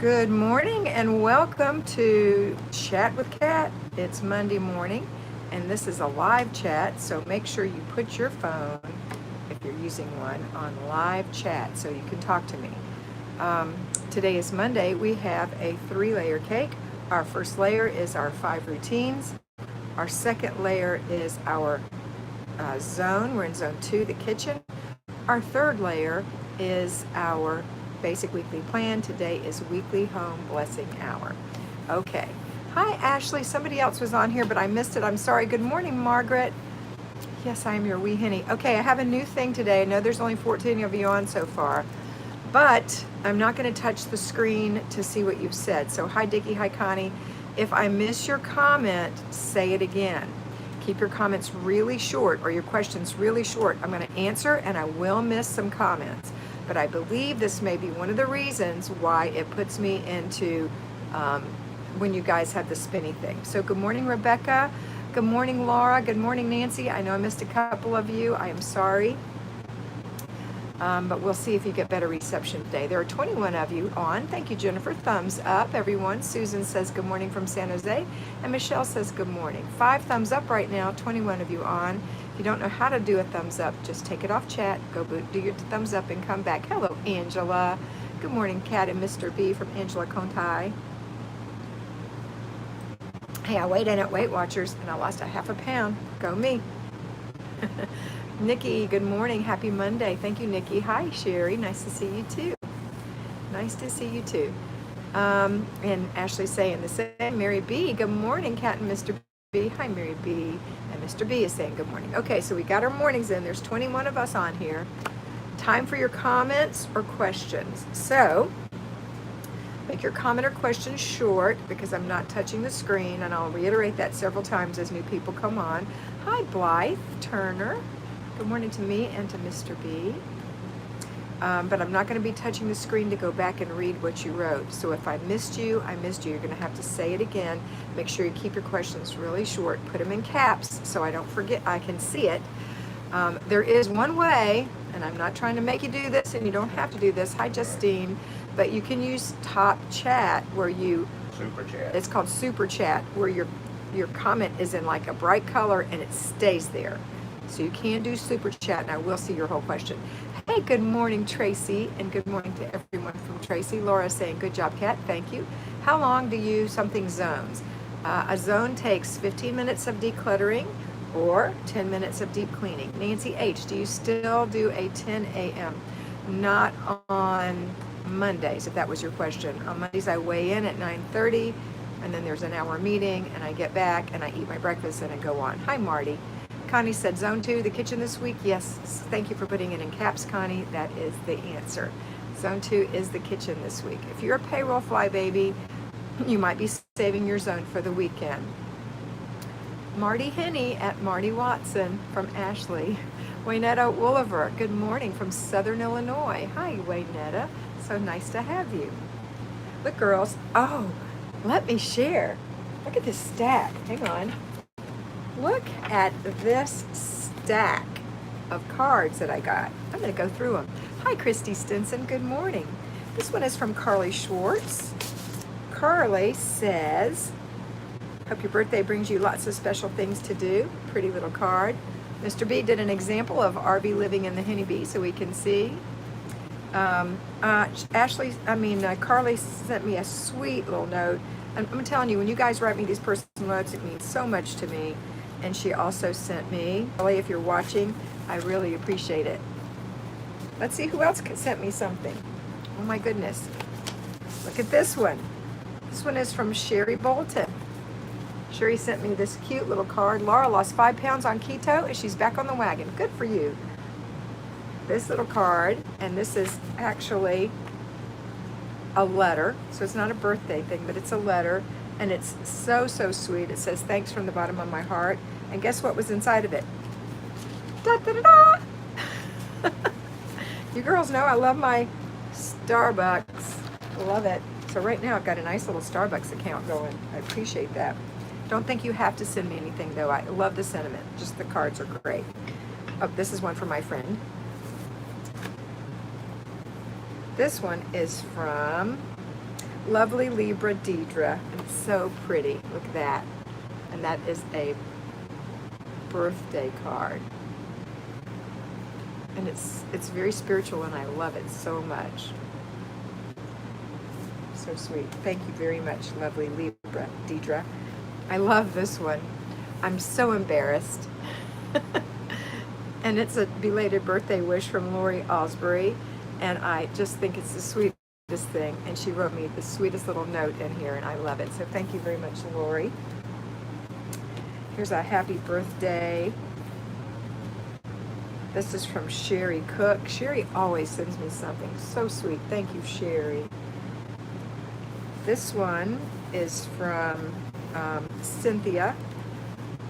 Good morning and welcome to Chat with Kat. It's Monday morning and this is a live chat, so make sure you put your phone, if you're using one, on live chat so you can talk to me. Today is Monday. We have a 3-layer cake. Our first layer is our 5 routines. Our second layer is our zone. We're in zone 2, the kitchen. Our third layer is our basic weekly plan. Today is weekly home blessing hour. Okay. Hi, Ashley. Somebody else was on here, but I missed it. I'm sorry. Good morning, Margaret. Yes, I am your wee henny. Okay, I have a new thing today. I know there's only 14 of you on so far, but I'm not going to touch the screen to see what you've said. So hi, Dickie. Hi, Connie. If I miss your comment, say it again. Keep your comments really short or your questions really short. I'm going to answer and I will miss some comments. But I believe this may be one of the reasons why it puts me into when you guys have the spinny thing. So good morning, Rebecca. Good morning, Laura. Good morning, Nancy. I know I missed a couple of you. I am sorry. But we'll see if you get better reception today. There are 21 of you on. Thank you, Jennifer. Thumbs up, everyone. Susan says good morning from San Jose. And Michelle says good morning. 5 thumbs up right now, 21 of you on. If you don't know how to do a thumbs up, just take it off chat, go do your thumbs up and come back. Hello, Angela. Good morning, Kat and Mr. B from Angela Conti. Hey, I weighed in at Weight Watchers and I lost a half a pound. Go me. Nikki, good morning. Happy Monday. Thank you, Nikki. Hi, Sherry. Nice to see you too. Nice to see you too. And Ashley saying the same. Mary B, good morning, Kat and Mr. B. Hi, Mary B. And Mr. B is saying good morning. Okay, so we got our mornings in. There's 21 of us on here. Time for your comments or questions. So make your comment or question short because I'm not touching the screen, and I'll reiterate that several times as new people come on. Hi, Blythe Turner. Good morning to me and to Mr. B. But I'm not going to be touching the screen to go back and read what you wrote. So if I missed you, I missed you. You're going to have to say it again. Make sure you keep your questions really short. Put them in caps so I don't forget. I can see it. There is one way, and I'm not trying to make you do this, and you don't have to do this. Hi, Justine. But you can use top chat where you... Super chat. It's called super chat, where your comment is in like a bright color and it stays there. So you can do super chat, and I will see your whole question. Hey, good morning, Tracy, and good morning to everyone from Tracy. Laura saying, good job, Kat, thank you. How long do you something zones? A zone takes 15 minutes of decluttering or 10 minutes of deep cleaning. Nancy H, do you still do a 10 a.m.? Not on Mondays, if that was your question. On Mondays, I weigh in at 9:30, and then there's an hour meeting, and I get back, and I eat my breakfast, and I go on. Hi, Marty. Connie said, zone 2, the kitchen this week. Yes, thank you for putting it in caps, Connie. That is the answer. Zone 2 is the kitchen this week. If you're a payroll fly baby, you might be saving your zone for the weekend. Marty Henney at Marty Watson from Ashley. Waynetta Wooliver, good morning from Southern Illinois. Hi, Waynetta. So nice to have you. Look, girls. Oh, let me share. Look at this stack. Hang on. Look at this stack of cards that I got. I'm going to go through them. Hi, Christy Stinson. Good morning. This one is from Carly Schwartz. Carly says, hope your birthday brings you lots of special things to do. Pretty little card. Mr. B did an example of RV living in the Honeybee so we can see. Carly sent me a sweet little note. And I'm telling you, when you guys write me these personal notes, it means so much to me. And she also sent me, Carly, if you're watching, I really appreciate it. Let's see who else sent me something. Oh my goodness. Look at this one. This one is from Sherry Bolton. Sherry sent me this cute little card. Laura lost 5 pounds on keto and she's back on the wagon. Good for you. This little card, and this is actually a letter. So it's not a birthday thing, but it's a letter. And it's so, so sweet. It says, thanks from the bottom of my heart. And guess what was inside of it? Da, da, da, da. You girls know I love my Starbucks. Love it. So right now I've got a nice little Starbucks account going. I appreciate that. Don't think you have to send me anything, though. I love the sentiment. Just the cards are great. Oh, this is one for my friend. This one is from Lovely Libra Deidre. And it's so pretty. Look at that. And that is a birthday card. And it's very spiritual, and I love it so much. So sweet. Thank you very much, lovely Libra Deidre. I love this one. I'm so embarrassed. And it's a belated birthday wish from Lori Osbury, and I just think it's the sweetest thing. And she wrote me the sweetest little note in here, and I love it. So thank you very much, Lori. Here's a happy birthday. This is from Sherry Cook. Sherry always sends me something so sweet. Thank you, Sherry. This one is from Cynthia.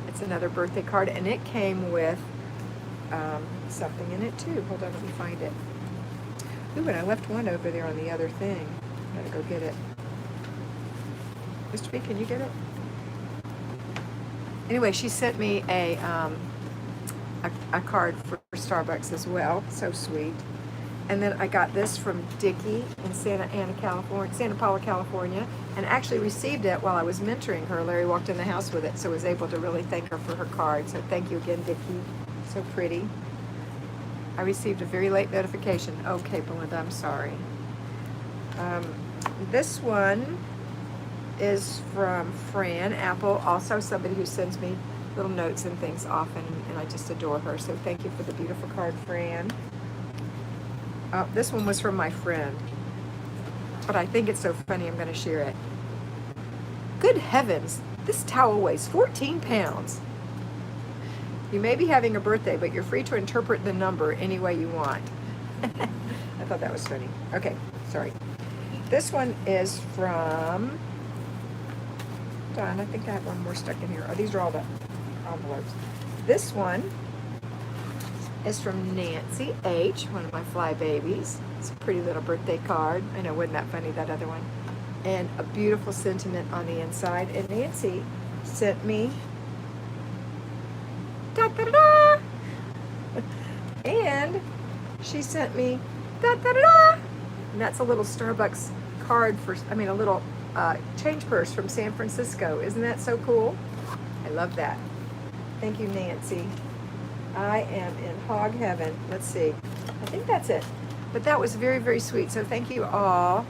It's another birthday card, and it came with something in it too. Hold on, let me find it. Ooh, and I left one over there on the other thing. I gotta go get it. Mr. B, can you get it? Anyway, she sent me a card for Starbucks as well. So sweet. And then I got this from Dickie in Santa Paula, California, and actually received it while I was mentoring her. Larry walked in the house with it, so I was able to really thank her for her card. So thank you again, Dickie. So pretty. I received a very late notification. Okay, Belinda, I'm sorry. This one is from Fran Apple, also somebody who sends me little notes and things often, and I just adore her. So thank you for the beautiful card, Fran. This one was from my friend, but I think it's so funny I'm going to share it. Good heavens, this towel weighs 14 pounds. You may be having a birthday, but you're free to interpret the number any way you want. I thought that was funny. Okay, sorry. This one is from, Don, I think I have one more stuck in here. Oh, these are all the envelopes. This one is from Nancy H., one of my fly babies. It's a pretty little birthday card. I know, wasn't that funny, that other one? And a beautiful sentiment on the inside. And Nancy sent me, da-da-da-da! And she sent me, da-da-da-da! And that's a little Starbucks card a little change purse from San Francisco. Isn't that so cool? I love that. Thank you, Nancy. I am in hog heaven. Let's see. I think that's it. But that was very, very sweet. So thank you all.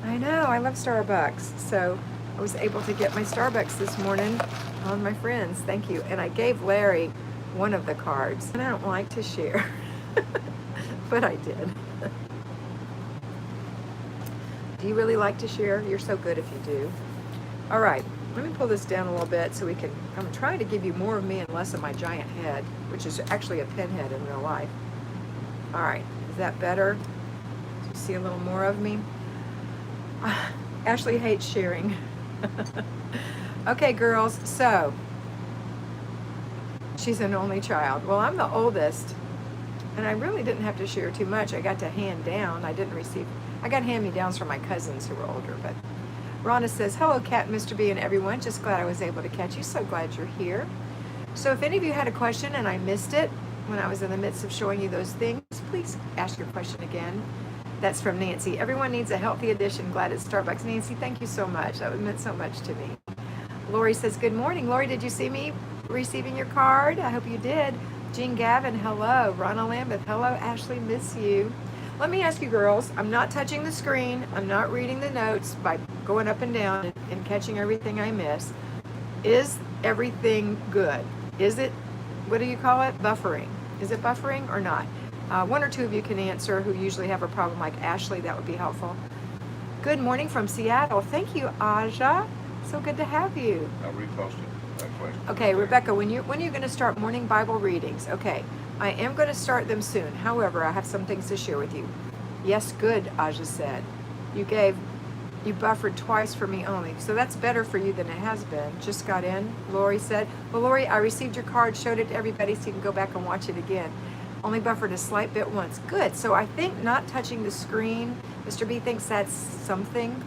I know, I love Starbucks. So I was able to get my Starbucks this morning on my friends. Thank you. And I gave Larry one of the cards. And I don't like to share. But I did. Do you really like to share? You're so good if you do. All right. Let me pull this down a little bit so we can, I'm trying to give you more of me and less of my giant head, which is actually a pinhead in real life. All right, is that better? Do you see a little more of me? Ashley hates sharing. Okay, girls, so she's an only child. Well, I'm the oldest, and I really didn't have to share too much. I got to hand down. I got hand-me-downs from my cousins who were older, but Rhonda says, hello, Kat, Mr. B, and everyone. Just glad I was able to catch you. So glad you're here. So if any of you had a question and I missed it when I was in the midst of showing you those things, please ask your question again. That's from Nancy. Everyone needs a healthy addition. Glad it's Starbucks. Nancy, thank you so much. That meant so much to me. Lori says, good morning. Lori, did you see me receiving your card? I hope you did. Jean Gavin, hello. Ronna Lambeth, hello. Ashley, miss you. Let me ask you girls, I'm not touching the screen. I'm not reading the notes by going up and down and catching everything I miss. Is everything good? Is it, what do you call it? Buffering. Is it buffering or not? One or two of you can answer who usually have a problem like Ashley. That would be helpful. Good morning from Seattle. Thank you, Aja. So good to have you. I'll repost it. That question. Okay, Rebecca, when are you going to start morning Bible readings? Okay. I am going to start them soon. However, I have some things to share with you. Yes, good, Aja said. You buffered twice for me only. So that's better for you than it has been. Just got in. Lori said, well, Lori, I received your card, showed it to everybody so you can go back and watch it again. Only buffered a slight bit once. Good. So I think not touching the screen, Mr. B thinks that's something.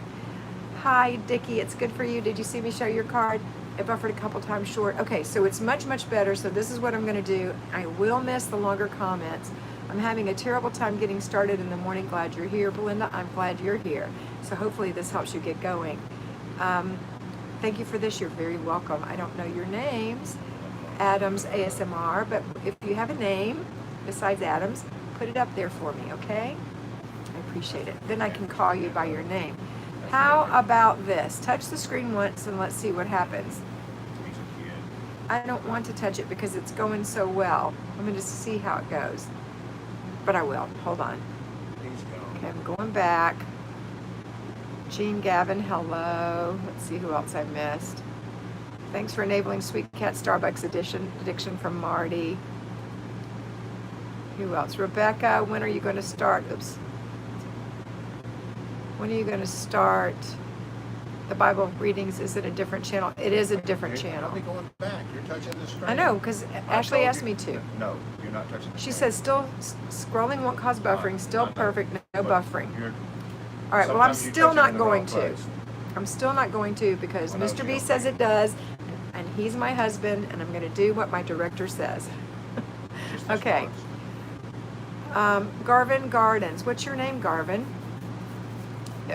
Hi, Dickie. It's good for you. Did you see me show your card? It buffered a couple times short. Okay, so it's much, much better. So this is what I'm going to do. I will miss the longer comments, I'm having a terrible time getting started in the morning. Glad you're here, Belinda. I'm glad you're here. So hopefully this helps you get going. Thank you for this. You're very welcome. I don't know your names, Adams ASMR, but if you have a name besides Adams, put it up there for me, okay? I appreciate it. Then I can call you by your name. How about this? Touch the screen once and let's see what happens. I don't want to touch it because it's going so well. I'm going to see how it goes. But I will. Hold on. Okay, I'm going back. Jean Gavin, hello. Let's see who else I missed. Thanks for enabling Sweet Cat Starbucks addiction from Marty. Who else? Rebecca, when are you going to start? Oops. When are you going to start the Bible readings? Is it a different channel? It is a different channel. I'll be going back. You're touching the screen. I know, because Ashley asked me to. No, you're not touching the screen. She says still scrolling won't cause buffering, still perfect, no buffering. All right, well, I'm still not going to. I'm still not going to because Mr. B says it does, and he's my husband, and I'm going to do what my director says. Okay. Garvin Gardens. What's your name, Garvin?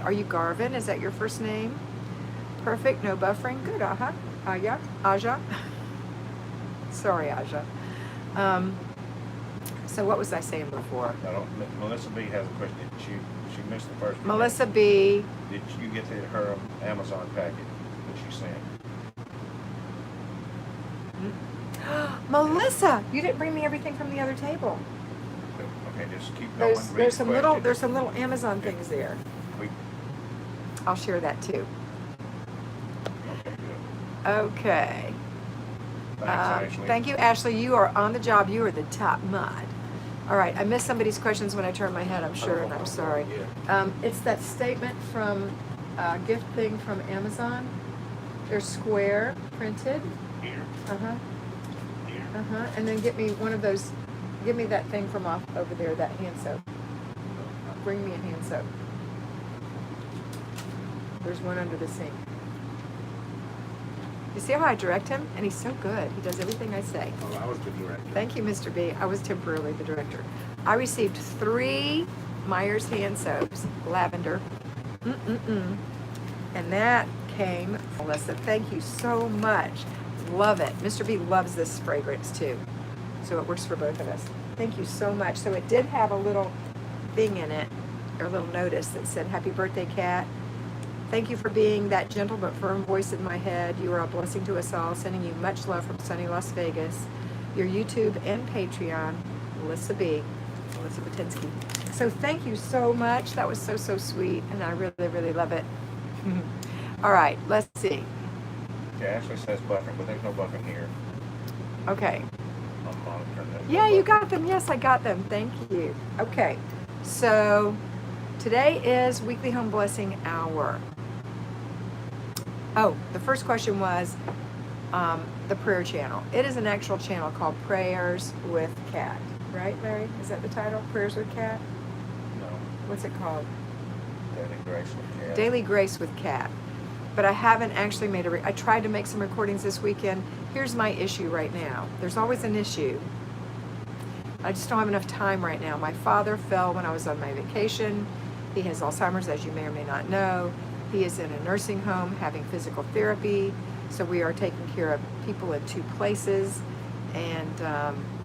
Are you Garvin? Is that your first name? Perfect, no buffering. Good, Aja. Sorry, Aja. So what was I saying before? Melissa B has a question. She missed the first one. Melissa B. Did you get her Amazon packet that she sent? Melissa, you didn't bring me everything from the other table. Okay, just keep going. There's some little Amazon things there. I'll share that too. Okay, good. Okay. Thanks, Ashley. Thank you, Ashley. You are on the job. You are the top mod. All right. I missed somebody's questions when I turned my head, I'm sure, and I'm sorry. It's that statement from gift thing from Amazon. They're square printed. Here. Uh-huh. Here. Uh-huh. And then get me one of those. Give me that thing from off over there, that hand soap. Bring me a hand soap. There's one under the sink. You see how I direct him? And he's so good. He does everything I say. Oh, I was the director. Thank you, Mr. B. I was temporarily the director. I received 3 Myers hand soaps, lavender. And that came, Melissa, thank you so much. Love it. Mr. B loves this fragrance too. So it works for both of us. Thank you so much. So it did have a little thing in it, or a little notice that said, "Happy birthday, Kat. Thank you for being that gentle but firm voice in my head. You are a blessing to us all. Sending you much love from sunny Las Vegas. Your YouTube and Patreon, Melissa B. Melissa Batinsky." So thank you so much. That was so, so sweet, and I really, really love it. All right, let's see. Okay, Ashley says buffering, but there's no buffering here. Okay. I'm monitoring that. Yeah, you got them. Yes, I got them. Thank you. Okay, so today is Weekly Home Blessing Hour. Oh, the first question was the prayer channel. It is an actual channel called Prayers with Kat. Right, Larry? Is that the title? Prayers with Kat? No. What's it called? Daily Grace with Kat. Daily Grace with Kat. But I haven't actually made I tried to make some recordings this weekend. Here's my issue right now. There's always an issue. I just don't have enough time right now. My father fell when I was on my vacation. He has Alzheimer's, as you may or may not know. He is in a nursing home having physical therapy. So we are taking care of people in 2 places. And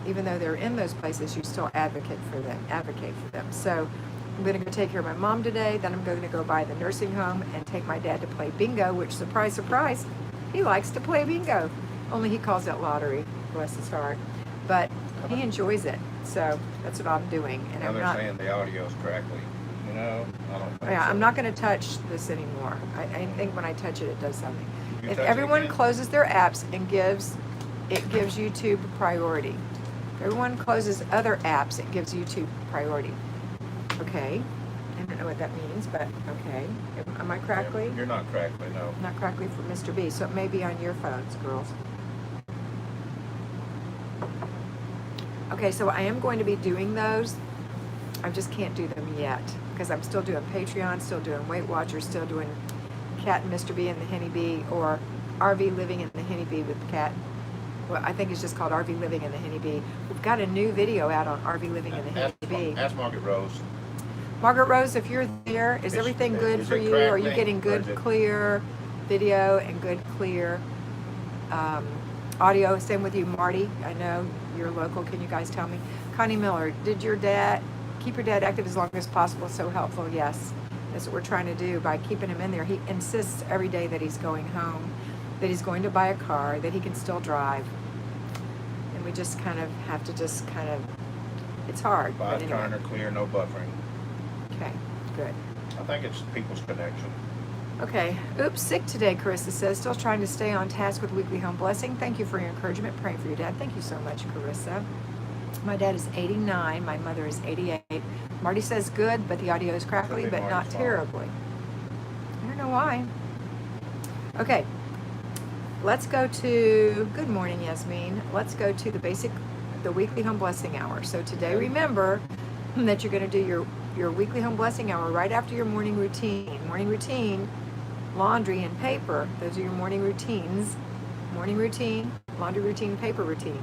even though they're in those places, you still advocate for them. So I'm going to go take care of my mom today. Then I'm going to go by the nursing home and take my dad to play bingo, which, surprise, surprise, he likes to play bingo. Only he calls it lottery, bless his heart. But he enjoys it. So that's what I'm doing. And Now I'm they're not. saying the audio's crackly. No, I don't think Yeah, so. I'm not going to touch this anymore. I think when I touch it, it does something. You If touch it everyone again? closes their apps and gives YouTube priority. If everyone closes other apps, it gives YouTube priority. Okay. I don't know what that means, but okay. Am I crackly? You're not crackly, no. Not crackly for Mr. B, so it may be on your phones, girls. Okay, so I am going to be doing those. I just can't do them yet because I'm still doing Patreon, still doing Weight Watchers, still doing Cat and Mr. B and the Henny Bee, or RV Living in the Henny Bee with Cat. Well, I think it's just called RV Living in the Henny Bee. We've got a new video out on RV Living in the Henny Bee. be. Ask Margaret Rose. Margaret Rose, if you're there, is everything good is for it you? Are you crackling, getting or good, is it- clear video and good, clear audio? Same with you, Marty. I know you're local. Can you guys tell me? Connie Miller, did your dad keep your dad active as long as possible? So helpful. Yes, that's what we're trying to do by keeping him in there. He insists every day that he's going home, that he's going to buy a car, that he can still drive. And we just kind of have to it's hard. Buy But anyway. Turner, clear, no buffering. Okay, good. I think it's people's connection. Okay. Oops, sick today, Carissa says. Still trying to stay on task with Weekly Home Blessing. Thank you for your encouragement. Praying for your dad. Thank you so much, Carissa. My dad is 89. My mother is 88. Marty says good, but the audio is crackly, Could be but not Marty's fault. terribly. I don't know why. Okay. Let's go to, good morning, Yasmin. Let's go to the Weekly Home Blessing Hour. So today, remember that you're going to do your Weekly Home Blessing Hour right after your morning routine. Morning routine, laundry and paper. Those are your morning routines. Morning routine, laundry routine, paper routine.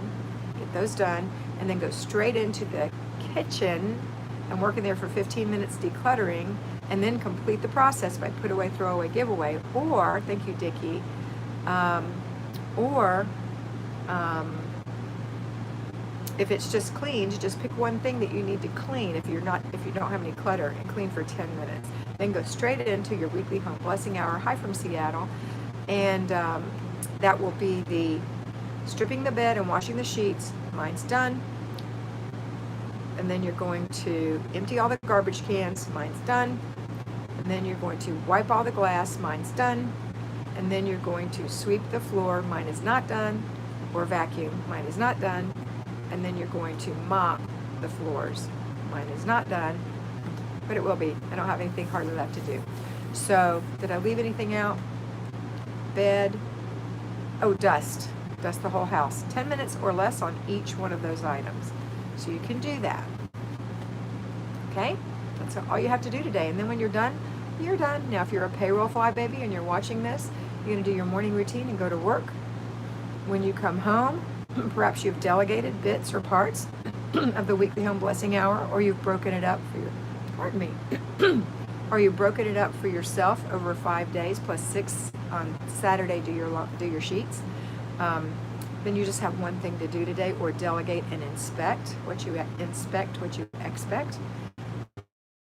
Get those done, and then go straight into the kitchen and work in there for 15 minutes decluttering, and then complete the process by put away, throw away, give away. Or, thank you, Dickie, if it's just cleaned, just pick one thing that you need to clean if you don't have any clutter, and clean for 10 minutes. Then go straight into your Weekly Home Blessing Hour. Hi from Seattle. And that will be the stripping the bed and washing the sheets. Mine's done. And then you're going to empty all the garbage cans. Mine's done. And then you're going to wipe all the glass. Mine's done. And then you're going to sweep the floor. Mine is not done. Or vacuum. Mine is not done. And then you're going to mop the floors. Mine is not done, but it will be. I don't have anything hardly left to do. So, did I leave anything out? Bed. Oh, dust. Dust the whole house. 10 minutes or less on each one of those items. So you can do that. Okay? That's all you have to do today. And then when you're done, you're done. Now, if you're a payroll fly baby and you're watching this, you're going to do your morning routine and go to work. When you come home, perhaps you've delegated bits or parts of the Weekly Home Blessing Hour, or you've broken it up for or you've broken it up for yourself over 5 days plus 6 on Saturday. Do your sheets. Then you just have one thing to do today, or delegate and inspect what you expect.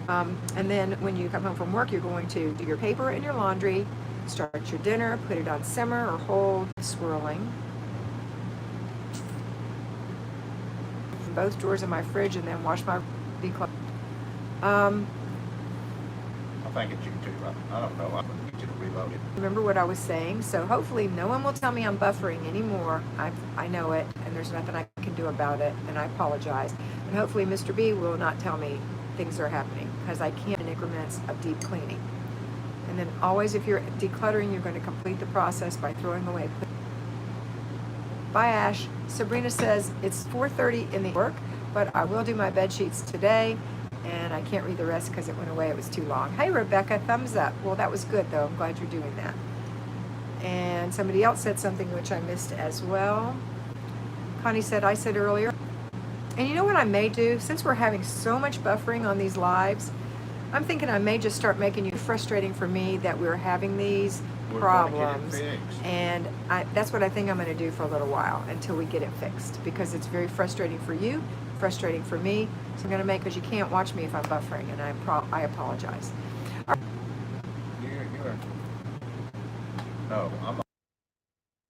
And then when you come home from work, you're going to do your paper and your laundry, start your dinner, put it on simmer or hold swirling. Both drawers in my fridge, and then wash my declutter. I think it's you too. I don't know. I'm going to get you to reload it. Remember what I was saying? So hopefully no one will tell me I'm buffering anymore. I know it, and there's nothing I can do about it, and I apologize. And hopefully Mr. B will not tell me things are happening, because I can't in increments of deep cleaning. And then always, if you're decluttering, you're going to complete the process by throwing away. Bye, Ash. Sabrina says it's 4:30 in the work, but I will do my bed sheets today, and I can't read the rest because it went away. It was too long. Hey, Rebecca, thumbs up. Well, that was good, though. I'm glad you're doing that. And somebody else said something which I missed as well. Connie said, I said earlier. And you know what I may do? Since we're having so much buffering on these lives, I'm thinking I may just start making you frustrating for me that we're having these problems. And that's what I think I'm going to do for a little while until we get it fixed, because it's very frustrating for you, frustrating for me. So I'm going to make, because you can't watch me if I'm buffering, and I apologize. No, I'm